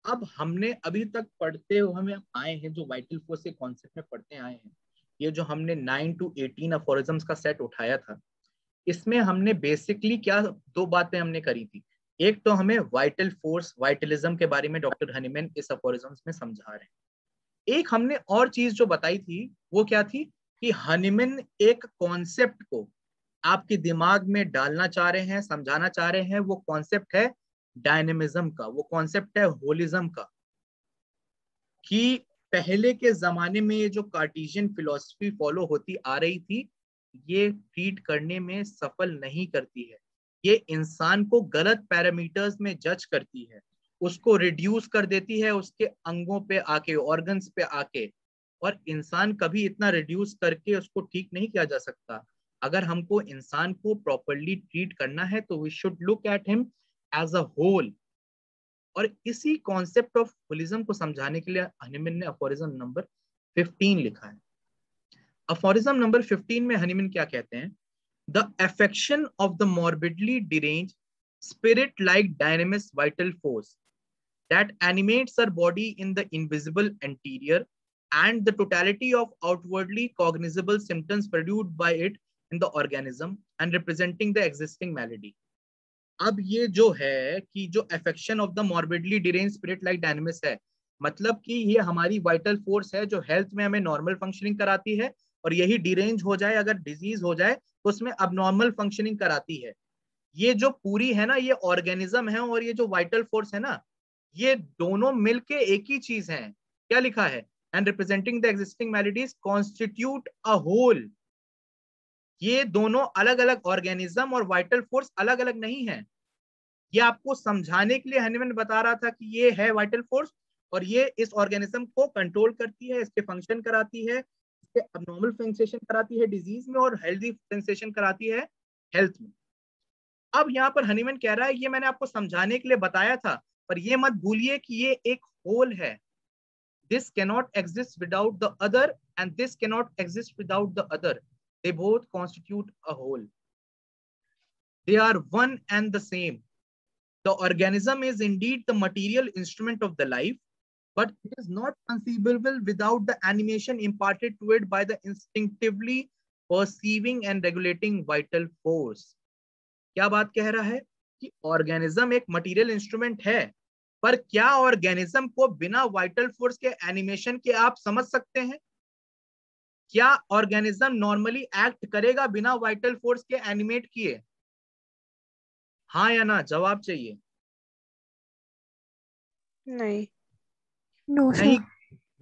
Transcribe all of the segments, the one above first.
अब हमने अभी तक पढ़ते हुए हमें आए हैं, जो वाइटल फोर्स के कॉन्सेप्ट में पढ़ते आए हैं, ये जो हमने 9 to 18 अफोरिज्म्स का सेट उठाया था, इसमें हमने बेसिकली क्या दो बातें हमने करी थी। एक तो हमें वाइटल फोर्स, वाइटलिज्म के बारे में डॉक्टर हनीमैन इस अफोरिज्म्स में समझा रहे हैं। एक हमने और चीज जो बताई थी वो क्या थी, कि हनीमैन एक कॉन्सेप्ट को आपके दिमाग में डालना चाह रहे हैं, समझाना चाह रहे हैं। वो कॉन्सेप्ट है डायनेमिज्म का, वो कॉन्सेप्ट है होलिज्म का, कि पहले के जमाने में ये जो कार्टेशियन फिलॉसफी फॉलो होती आ रही थी, ये ट्रीट करने में सफल नहीं करती है। ये इंसान को गलत पैरामीटर्स में जज करती है, उसको रिड्यूस कर देती है उसके अंगों पे आके, ऑर्गन्स पे आके। और इंसान कभी इतना रिड्यूस करके उसको ठीक नहीं किया जा सकता। अगर हमको इंसान को प्रॉपरली ट्रीट करना है तो we should look at him as a whole. और इसी कॉन्सेप्ट ऑफ होलिज्म को समझाने के लिए हनीमैन ने अफोरिज्म नंबर 15 लिखा है। अफोरिज्म नंबर 15 में हनीमैन क्या कहते हैं, the affection of the morbidly derange spirit like dynamic vital force that animates our body in the invisible anterior and the totality of outwardly cognizable symptoms produced by it in the organism and representing the existing malady। अब ये जो है कि जो affection of the morbidly derange spirit like dynamics है, मतलब कि ये हमारी वाइटल फोर्स है जो हेल्थ में हमें नॉर्मल फंक्शनिंग कराती है, और यही डिरेंज हो जाए, अगर डिजीज हो जाए तो उसमें अबनॉर्मल फंक्शनिंग कराती है। ये जो पूरी है ना, ये ऑर्गेनिज्म है, और ये जो वाइटल फोर्स है ना, ये दोनों मिलके एक ही चीज है। क्या लिखा है, and representing the existing maladies constitute a whole. ये दोनों अलग अलग ऑर्गेनिज्म और वाइटल फोर्स अलग अलग नहीं है। ये आपको समझाने के लिए हनीमैन बता रहा था कि ये है वाइटल फोर्स, और ये इस ऑर्गेनिज्म को कंट्रोल करती है, इसके फंक्शन कराती है, इसके अबनॉर्मल सेंसेशन कराती है डिजीज में, और हेल्दी सेंसेशन कराती है हेल्थ में। अब यहाँ पर हनीमैन कह रहा है, ये मैंने आपको समझाने के लिए बताया था, पर ये मत भूलिए कि ये एक होल है। This cannot exist without the other and this cannot exist without the other. They both constitute a whole, they are one and the same. The organism is indeed the material instrument of the life, but it is not conceivable without the animation imparted to it by the instinctively perceiving and regulating vital force। क्या बात कह रहा है, कि organism एक material instrument है, पर क्या ऑर्गेनिज्म को बिना वाइटल फोर्स के एनिमेशन के आप समझ सकते हैं? क्या ऑर्गेनिज्म नॉर्मली एक्ट करेगा बिना वाइटल फोर्स के एनिमेट किए? हाँ या ना जवाब चाहिए। नहीं। No sir. नहीं,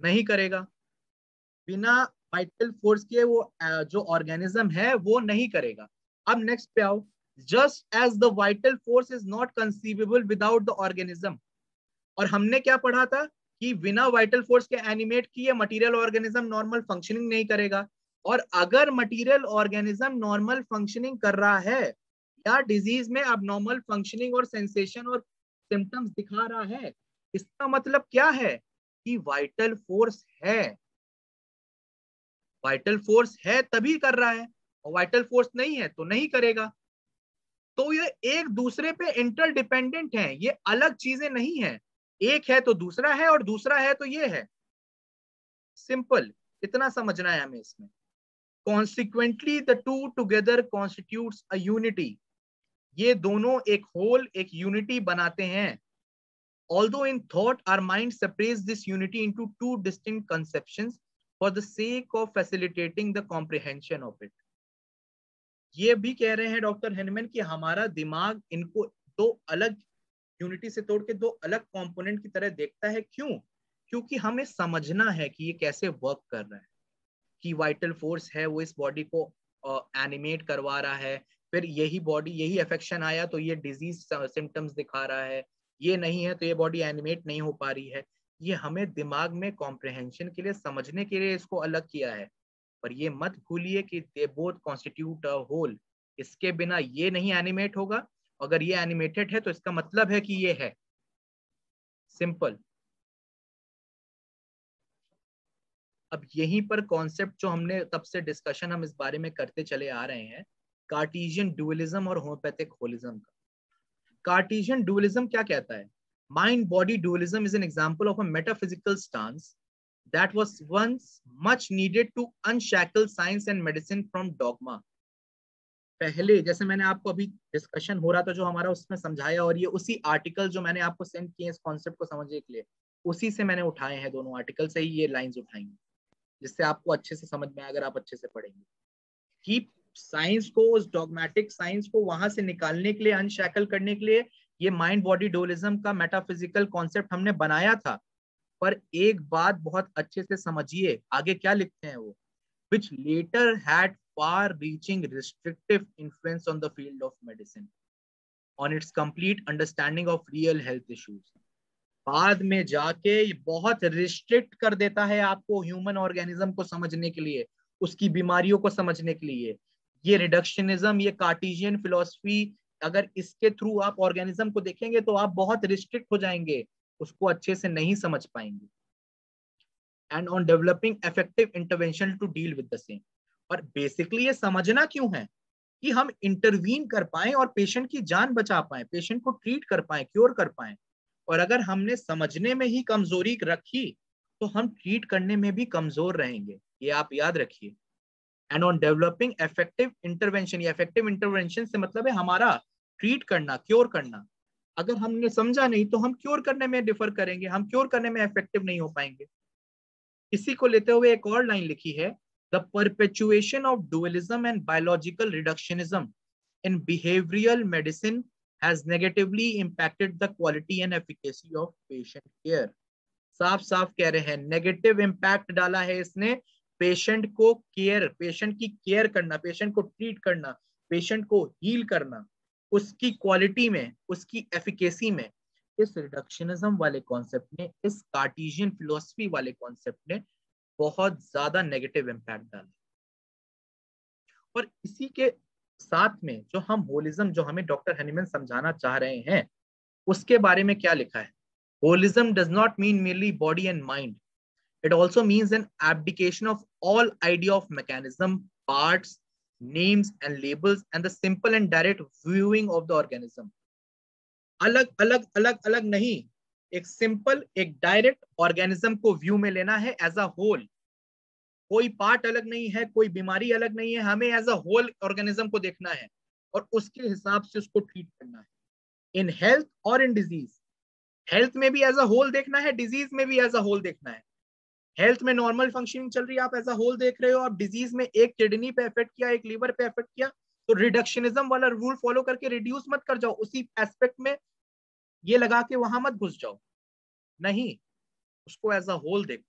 नहीं करेगा। बिना वाइटल फोर्स के वो जो ऑर्गेनिज्म है वो नहीं करेगा। अब नेक्स्ट पे आओ, just as the vital force is not conceivable without the organism. और हमने क्या पढ़ा था, कि बिना वाइटल फोर्स के एनिमेट किए मटेरियल ऑर्गेनिज्म नॉर्मल फंक्शनिंग नहीं करेगा। और अगर मटेरियल ऑर्गेनिज्म नॉर्मल फंक्शनिंग कर रहा है, या डिजीज में अब नॉर्मल फंक्शनिंग और सेंसेशन और सिम्टम्स दिखा रहा है, इसका मतलब क्या है, कि वाइटल फोर्स है। वाइटल फोर्स है तभी कर रहा है, और वाइटल फोर्स नहीं है तो नहीं करेगा। तो ये एक दूसरे पे इंटरडिपेंडेंट है, ये अलग चीजें नहीं है। एक है तो दूसरा है, और दूसरा है तो ये है। सिंपल, इतना समझना है हमें इसमें। Consequently the two together constitutes a unity. ये दोनों एक होल, एक यूनिटी बनाते हैं। Although in thought our mind separates this unity into two distinct conceptions for the sake of facilitating the comprehension of it। ये भी कह रहे हैं डॉक्टर हेनमैन कि हमारा दिमाग इनको दो अलग यूनिटी से तोड़ के दो अलग कंपोनेंट की तरह देखता है। क्यों? क्योंकि हमें समझना है कि ये कैसे वर्क कर रहा है, कि वाइटल फोर्स है वो इस बॉडी को एनिमेट करवा रहा है, फिर यही बॉडी, यही अफेक्शन आया तो ये डिजीज सिम्टम्स दिखा रहा है, ये नहीं है तो ये बॉडी एनिमेट नहीं हो पा रही है। ये हमें दिमाग में कॉम्प्रिहेंशन के लिए, समझने के लिए इसको अलग किया है। पर ये मत भूलिए कि they both constitute a whole. इसके बिना ये नहीं एनिमेट होगा, अगर ये एनिमेटेड है तो इसका मतलब है कि ये है। सिंपल। अब यहीं पर कॉन्सेप्ट जो हमने तब से डिस्कशन हम इस बारे में करते चले आ रहे हैं, कार्टेशियन डुअलिज्म और होम्योपैथिक होलिज्म का। कार्टेशियन डुअलिज्म क्या कहता है, Mind body dualism is an example of a metaphysical stance that was once much needed to unshackle science and medicine from dogma. पहले जैसे मैंने आपको अभी डिस्कशन हो रहा था जो हमारा उसमें समझाया, और ये उसी आर्टिकल जो मैंने आपको सेंड किए इस कॉन्सेप्ट को समझने के लिए, उसी से मैंने उठाए हैं, दोनों आर्टिकल से ही ये लाइंस उठाएंगे, जिससे आपको अच्छे से समझ में आए अगर आप अच्छे से पढ़ेंगे कि साइंस को, उस डॉगमेटिक साइंस को वहां से निकालने के लिए, अनशैकल करने के लिए ये माइंड बॉडी डुअलिज्म का मेटाफिजिकल कॉन्सेप्ट हमने बनाया था। पर एक बात बहुत अच्छे से समझिए, आगे क्या लिखते हैं वो, which later had far-reaching restrictive influence on the field of medicine, on its complete understanding of real health issues. बाद में जाके ये बहुत रिस्ट्रिक्ट कर देता है आपको ह्यूमन ऑर्गेनिज्म को समझने के लिए, उसकी बीमारियों को समझने के लिए। ये रिडक्शनिज्म, ये कार्टेशियन फिलॉसफी, अगर इसके थ्रू आप ऑर्गेनिज्म को देखेंगे तो आप बहुत रिस्ट्रिक्ट हो जाएंगे, उसको अच्छे से नहीं समझ पाएंगे। And on developing effective intervention to deal with the same. और बेसिकली ये समझना क्यों है कि हम इंटरवीन कर पाए और पेशेंट की जान बचा पाए, पेशेंट को ट्रीट कर पाए, क्योर कर पाए। और अगर हमने समझने में ही कमजोरी रखी तो हम ट्रीट करने में भी कमजोर रहेंगे, ये आप याद रखिए। And on developing effective intervention, ये इफेक्टिव इंटरवेंशन से मतलब है हमारा ट्रीट करना, क्योर करना। अगर हमने समझा नहीं तो हम क्योर करने में डिफर करेंगे, हम क्योर करने में इफेक्टिव नहीं हो पाएंगे। इसी को लेते हुए एक और लाइन लिखी है, the perpetuation of dualism and biological reductionism in behavioural medicine has negatively impacted the quality and efficacy of patient care. साफ साफ कह रहे हैं, नेगेटिव इम्पैक्ट डाला है इसने पेशेंट को केयर, पेशेंट की केयर करना, पेशेंट को ट्रीट करना, पेशेंट को हील करना, उसकी क्वालिटी में, उसकी एफिकेसी में इस रिडक्शनिज्म वाले कॉन्सेप्ट ने, इस कार्टेशियन फिलॉसफी वाले कॉन्सेप्ट ने बहुत ज्यादा नेगेटिव इम्पैक्ट डाला। और इसी के साथ में जो हम होलिज्म, जो हमें डॉक्टर हनीमैन समझाना चाह रहे हैं, उसके बारे में क्या लिखा है, holism does not mean merely body and mind. It also means an abdication of all idea of mechanism, parts, names and labels, and the simple and direct viewing of the organism. अलग अलग अलग अलग नहीं, एक simple, एक direct organism को view में लेना है एज अ होल। कोई पार्ट अलग नहीं है, कोई बीमारी अलग नहीं है, हमें एज अ होल ऑर्गेनिज्म को देखना है और उसके हिसाब से उसको ट्रीट करना है, इन हेल्थ और इन डिजीज। हेल्थ में भी एज अ होल देखना है, डिजीज में भी एज अ होल देखना है। हेल्थ में नॉर्मल फंक्शनिंग चल रही है, आप एज अ होल देख रहे हो, आप डिजीज में एक किडनी पे इफेक्ट किया, एक लीवर पे इफेक्ट किया, तो रिडक्शनिज्म वाला रूल फॉलो करके रिड्यूस मत कर जाओ, उसी एस्पेक्ट में ये लगा के वहां मत घुस जाओ, नहीं, उसको एज अ होल देखो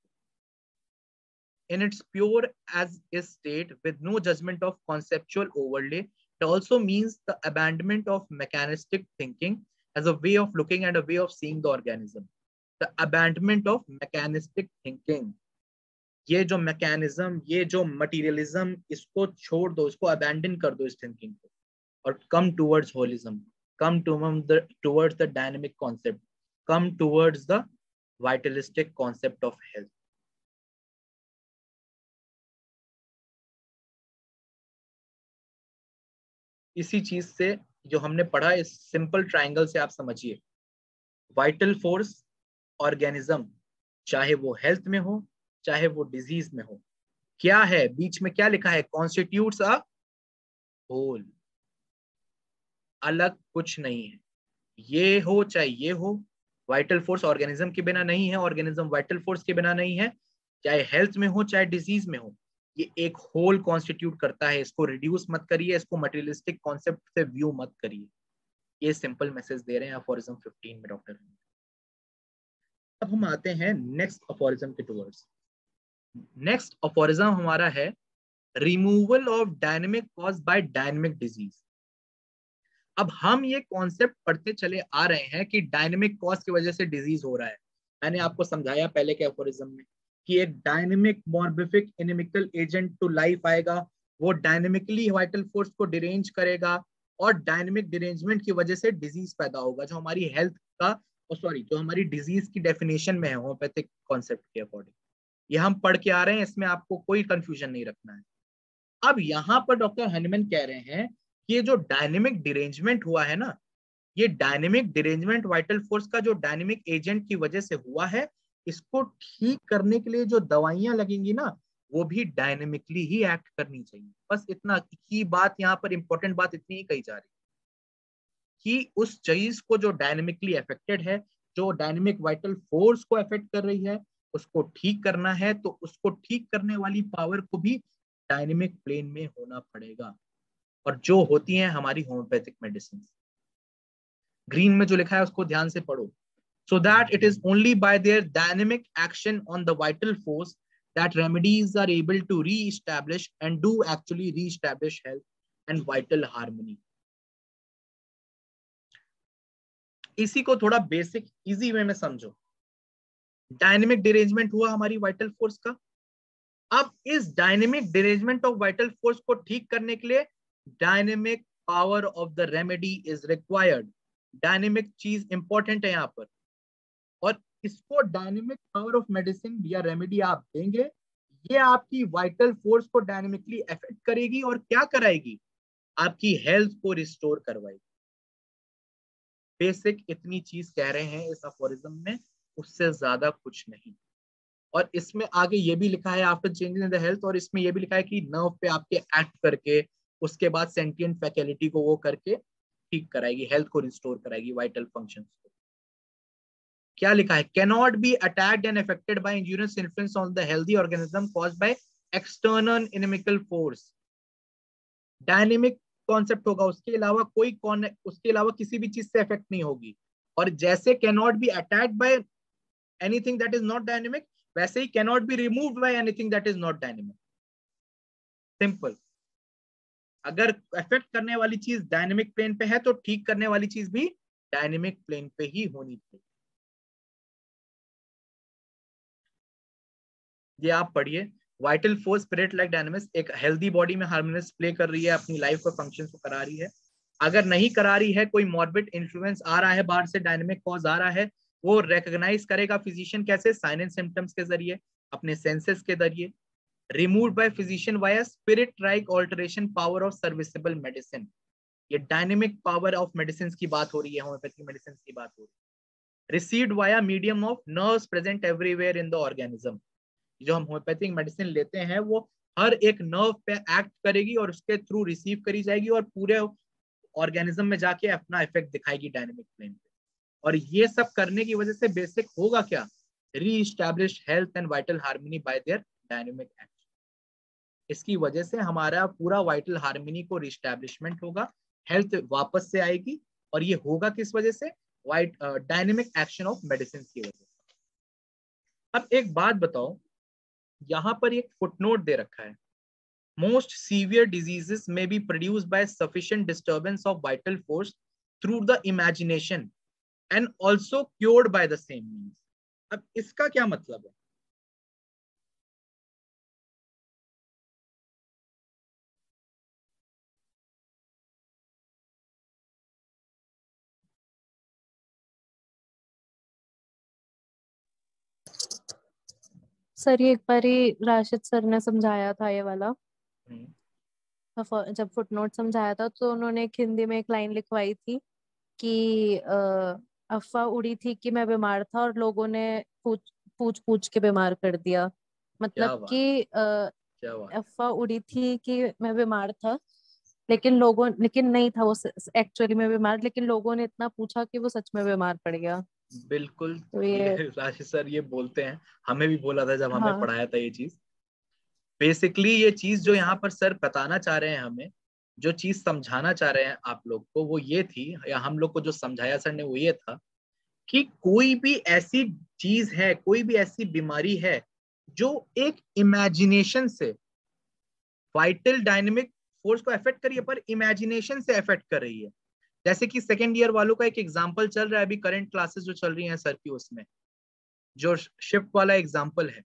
in its pure as is state with no judgment of conceptual overlay. It also means the abandonment of mechanistic thinking as a way of looking and a way of seeing the organism. The abandonment of mechanistic thinking. ये जो mechanism, ये जो materialism, इसको छोड़ दो, इसको abandon कर दो इस थिंकिंग को, और come towards holism, come towards the dynamic concept, come towards the vitalistic concept of health. इसी चीज से जो हमने पढ़ा, इस सिंपल ट्रायंगल से आप समझिए, वाइटल फोर्स ऑर्गेनिज्म, चाहे वो हेल्थ में हो चाहे वो डिजीज में हो, क्या है बीच में, क्या लिखा है, कॉन्स्टिट्यूट्स अ होल, अलग कुछ नहीं है। ये हो चाहे ये हो, वाइटल फोर्स ऑर्गेनिज्म के बिना नहीं है, ऑर्गेनिज्म वाइटल फोर्स के बिना नहीं है, चाहे हेल्थ में हो चाहे डिजीज में हो, ये एक होल कॉन्स्टिट्यूट करता है। इसको रिड्यूस मत करिए, इसको मटेरियलिस्टिक कॉन्सेप्ट से व्यू मत करिए। ये सिंपल मैसेज दे रहे हैं अफोरिज्म 15 में डॉक्टर। अब हम आते हैं नेक्स्ट अफोरिज्म के टुवर्ड्स। नेक्स्ट अफोरिज्म हमारा है removal of dynamic cause by dynamic disease. अब हम ये कॉन्सेप्ट पढ़ते चले आ रहे हैं कि डायनेमिक कॉज की वजह से डिजीज हो रहा है। मैंने आपको समझाया पहले के अफोरिज्म में कि एक dynamic morbific inimical agent to life आएगा, वो डायनेमिकली वाइटल फोर्स को डिरेंज करेगा, और डायनेमिक डिरेंजमेंट की वजह से डिजीज पैदा होगा, जो हमारी हेल्थ का, जो हमारी डिजीज की डेफिनेशन में है होम्योपैथिक कॉन्सेप्ट के अकॉर्डिंग। ये हम पढ़ के आ रहे हैं, इसमें आपको कोई कंफ्यूजन नहीं रखना है। अब यहाँ पर डॉक्टर हनीमैन कह रहे हैं कि ये जो डायनेमिक डिरेंजमेंट हुआ है ना, ये डायनेमिक डिरेंजमेंट वाइटल फोर्स का जो डायनेमिक एजेंट की वजह से हुआ है, इसको ठीक करने के लिए जो दवाइयां लगेंगी ना, वो भी डायनेमिकली ही एक्ट करनी चाहिए। बस इतना की बात, यहाँ पर इंपॉर्टेंट बात इतनी ही कही जा रही है कि उस चीज को जो डायनेमिकली अफेक्टेड है, जो डायनेमिक वाइटल फोर्स को अफेक्ट कर रही है, उसको ठीक करना है, तो उसको ठीक करने वाली पावर को भी डायनेमिक प्लेन में होना पड़ेगा, और जो होती है हमारी होम्योपैथिक मेडिसिन। ग्रीन में जो लिखा है उसको ध्यान से पढ़ो। So that it is only by their dynamic action on the vital force that remedies are able to re-establish and do actually re-establish health and vital harmony. इसी को थोड़ा बेसिक इजी वे में समझो। डायनेमिक डिरेंजमेंट हुआ हमारी vital force का। अब इस dynamic derangement of vital force को ठीक करने के लिए dynamic power of the remedy is required. Dynamic चीज इंपॉर्टेंट है यहाँ पर, और इसको डायनेमिक पावर ऑफ मेडिसिन या रेमेडी आप देंगे, ये आपकी वाइटल फोर्स को डायनेमिकली अफेक्ट करेगी और क्या कराएगी, आपकी हेल्थ को रिस्टोर करवाएगी। बेसिक इतनी चीज कह रहे हैं इस अफोरिज्म में, उससे ज्यादा कुछ नहीं। और इसमें आगे ये भी लिखा है after changes in the health, और इसमें ये भी लिखा है कि नर्व पे आपके एक्ट करके उसके बाद सेंटिएंट फैकल्टी को वो करके ठीक कराएगी, हेल्थ को रिस्टोर कराएगी, वाइटल फंक्शंस को। क्या लिखा है, cannot be attacked and affected by injurious influence on the healthy organism caused by external inimical force. Dynamic concept होगा, उसके अलावा किसी भी चीज से अफेक्ट नहीं होगी। और जैसे cannot be attacked by anything that is not dynamic, वैसे ही cannot be removed by anything that is not dynamic. Simple. अगर अफेक्ट करने वाली चीज डायनेमिक प्लेन पे है तो ठीक करने वाली चीज भी डायनेमिक प्लेन पे ही होनी चाहिए। ये आप पढ़िए, vital force spirit like dynamics एक हेल्दी बॉडी में हार्मोनियस प्ले कर रही है, अपनी लाइफ को फंक्शन को करा रही है। अगर नहीं करा रही है, कोई मॉर्बिड इन्फ्लुएंस आ रहा है बाहर से, डायनेमिक कॉज आ रहा है, वो रिकॉग्नाइज करेगा फिजिशियन कैसे, साइन एंड सिम्टम्स के जरिए, अपने सेंसेस के जरिए। Removed by physician via spirit like alteration power of serviceable medicine. ये डायनेमिक पावर ऑफ मेडिसिन की बात हो रही है, होम्योपैथिक मेडिसिन की बात हो रही है। Received via medium of nerves present everywhere in the organism. जो हम होम्योपैथिक मेडिसिन लेते हैं वो हर एक नर्व पे एक्ट करेगी और उसके थ्रू रिसीव करी जाएगी और पूरे ऑर्गेनिज्म में जाके अपना इफेक्ट दिखाएगी डायनेमिक प्लेन पे। और ये सब करने की वजह से बेसिक होगा क्या, रीइस्टैब्लिश health and vital harmony bye there dynamic action. इसकी वजह से हमारा पूरा वाइटल हार्मनी को रिस्टैब्लिशमेंट होगा, हेल्थ वापस से आएगी। और ये होगा किस वजह से, डायनेमिक एक्शन ऑफ मेडिसिन की वजह से। अब एक बात बताओ, यहां पर एक फुटनोट दे रखा है, मोस्ट सीवियर डिजीजेस में be produced by sufficient disturbance of vital force through the imagination and also cured by the same means. अब इसका क्या मतलब है, सर ये एक बारी राशिद सर ने समझाया था ये वाला। जब फुटनोट समझाया था तो उन्होंने एक हिंदी में एक लाइन लिखवाई थी कि अफवाह उड़ी थी कि मैं बीमार था और लोगों ने पूछ पूछ पूछ के बीमार कर दिया। मतलब क्या बात, कि क्या बात। अफवाह उड़ी थी कि मैं बीमार था, लेकिन नहीं था वो एक्चुअली में बीमार, लेकिन लोगों ने इतना पूछा कि वो सच में बीमार पड़ गया। बिल्कुल, तो ये ये राशि सर ये बोलते हैं, हमें भी बोला था जब हमें हाँ। पढ़ाया था ये चीज। बेसिकली ये चीज जो यहाँ पर सर बताना चाह रहे हैं हमें, जो चीज समझाना चाह रहे हैं आप लोग को, वो ये थी, या हम लोग को जो समझाया सर ने वो ये था कि कोई भी ऐसी चीज है, कोई भी ऐसी बीमारी है जो एक इमेजिनेशन से वाइटल डायनेमिक फोर्स को अफेक्ट करिए, पर इमेजिनेशन से अफेक्ट कर रही है। जैसे कि सेकेंड ईयर वालों का एक एग्जाम्पल चल रहा है अभी, करंट क्लासेस जो चल रही हैं सर की, उसमें जो शिफ्ट वाला एग्जाम्पल है,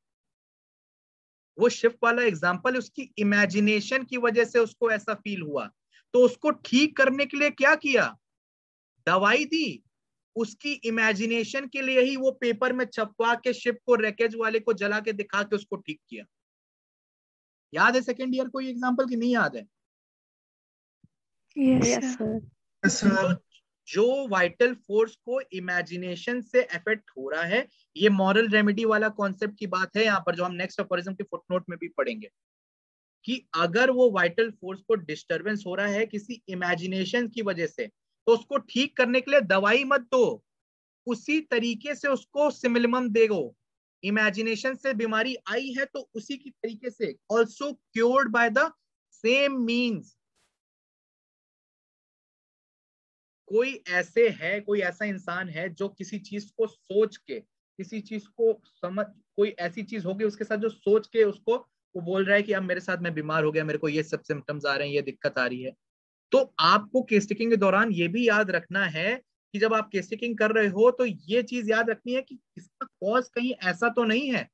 वो शिफ्ट वाला एग्जाम्पल उसकी इमेजिनेशन की वजह से उसको ऐसा फील हुआ, तो उसको ठीक करने के लिए क्या किया, दवाई दी। उसकी इमेजिनेशन के लिए ही वो पेपर में छपवा के शिप को, रैकेज वाले को जला के दिखा के उसको ठीक किया। याद है सेकेंड ईयर को ये एग्जाम्पल की नहीं याद है? Yes yes sir. सर। जो वाइटल फोर्स को इमेजिनेशन से अफेक्ट हो रहा है, ये मॉरल रेमेडी वाला कॉन्सेप्ट की बात है यहाँ पर, जो हम नेक्स्ट अफोरिज्म के फुटनोट में भी पढ़ेंगे, कि अगर वो वाइटल फोर्स को डिस्टरबेंस हो रहा है किसी इमेजिनेशन की वजह से, तो उसको ठीक करने के लिए दवाई मत दो, उसी तरीके से उसको सिमिलम देगो। इमेजिनेशन से बीमारी आई है तो उसी की तरीके से also cured by the same means. कोई ऐसा इंसान है जो किसी चीज को सोच के, किसी चीज को समझ, कोई ऐसी चीज होगी उसके साथ जो सोच के उसको वो बोल रहा है कि अब मेरे साथ मैं बीमार हो गया, मेरे को ये सब सिम्टम्स आ रहे हैं, ये दिक्कत आ रही है। तो आपको केस टेकिंग के दौरान ये भी याद रखना है कि जब आप केस टेकिंग कर रहे हो तो ये चीज याद रखनी है कि इसका कॉज कहीं ऐसा तो नहीं है,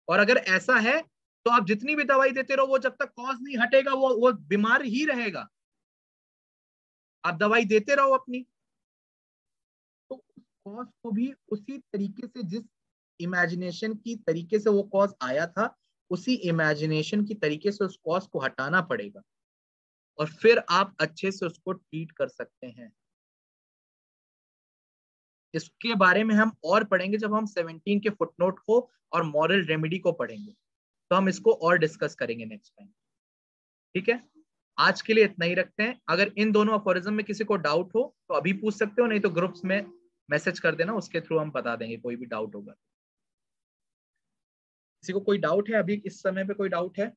और अगर ऐसा है तो आप जितनी भी दवाई देते रहो, वो जब तक कॉज नहीं हटेगा वो बीमार ही रहेगा। आप दवाई देते रहो अपनी, तो उस कॉज को भी उसी तरीके से, जिस इमेजिनेशन की तरीके से वो कॉज आया था, उसी इमेजिनेशन की तरीके से उस कॉज को हटाना पड़ेगा, और फिर आप अच्छे से उसको ट्रीट कर सकते हैं। इसके बारे में हम और पढ़ेंगे जब हम 17 के फुटनोट को और मॉरल रेमेडी को पढ़ेंगे, तो हम इसको और डिस्कस करेंगे नेक्स्ट टाइम। ठीक है, आज के लिए इतना ही रखते हैं। अगर इन दोनों अफोरिज्म में किसी को डाउट हो तो अभी पूछ सकते हो, नहीं तो ग्रुप्स में मैसेज कर देना, उसके थ्रू हम बता देंगे कोई भी डाउट होगा। किसी को कोई डाउट है अभी इस समय पे, कोई डाउट है?